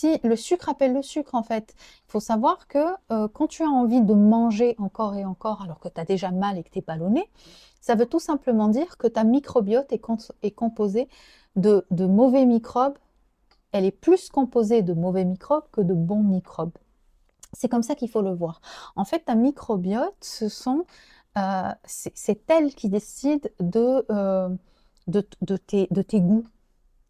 Si le sucre appelle le sucre, en fait. Il faut savoir que quand tu as envie de manger encore et encore alors que tu as déjà mal et que tu es ballonné, ça veut tout simplement dire que ta microbiote est composée de mauvais microbes. Elle est plus composée de mauvais microbes que de bons microbes. C'est comme ça qu'il faut le voir. En fait, ta microbiote, c'est elle qui décide de tes goûts.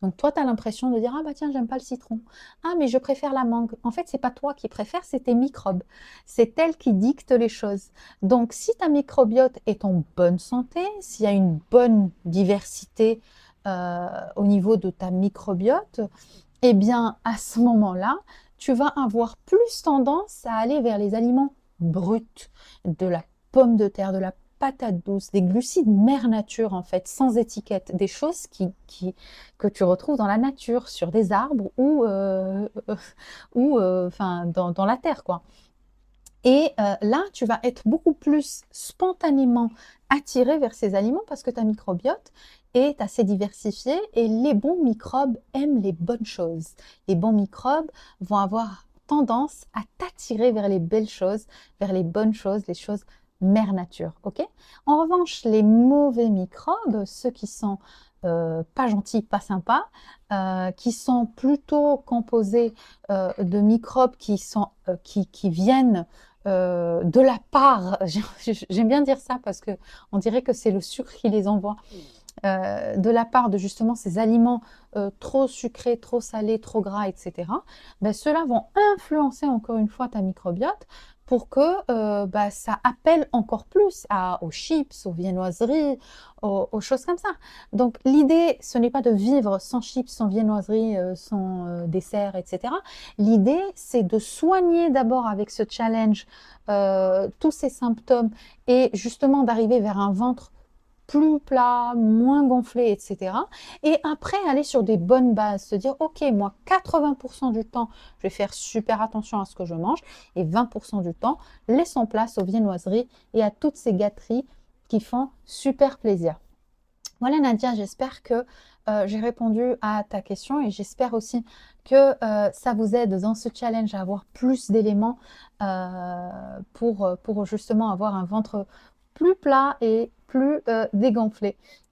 Donc toi, tu as l'impression de dire, ah bah tiens, j'aime pas le citron. Ah, mais je préfère la mangue. En fait, c'est pas toi qui préfères, c'est tes microbes. C'est elle qui dicte les choses. Donc si ta microbiote est en bonne santé, s'il y a une bonne diversité au niveau de ta microbiote, eh bien à ce moment-là, tu vas avoir plus tendance à aller vers les aliments bruts, de la pomme de terre, de la patate douce, des glucides mère nature en fait, sans étiquette, des choses que tu retrouves dans la nature, sur des arbres ou dans la terre quoi. Et là, tu vas être beaucoup plus spontanément attiré vers ces aliments parce que ta microbiote est assez diversifiée et les bons microbes aiment les bonnes choses. Les bons microbes vont avoir tendance à t'attirer vers les belles choses, vers les bonnes choses, les choses mère nature. Ok. En revanche, les mauvais microbes, ceux qui sont pas gentils, pas sympas, qui sont plutôt composés de microbes qui viennent de la part, j'aime bien dire ça parce que on dirait que c'est le sucre qui les envoie, de la part de justement ces aliments trop sucrés, trop salés, trop gras, etc. Ben, ceux-là vont influencer encore une fois ta microbiote pour que bah, ça appelle encore plus aux chips, aux viennoiseries, aux choses comme ça. Donc l'idée, ce n'est pas de vivre sans chips, sans viennoiseries, sans dessert, etc. L'idée, c'est de soigner d'abord avec ce challenge tous ces symptômes et justement d'arriver vers un ventre plus plat, moins gonflé, etc. Et après, aller sur des bonnes bases, se dire, ok, moi, 80% du temps, je vais faire super attention à ce que je mange, et 20% du temps, laissons place aux viennoiseries et à toutes ces gâteries qui font super plaisir. Voilà Nadia, j'espère que j'ai répondu à ta question et j'espère aussi que ça vous aide dans ce challenge à avoir plus d'éléments pour justement avoir un ventre plus plat et plus dégonflé.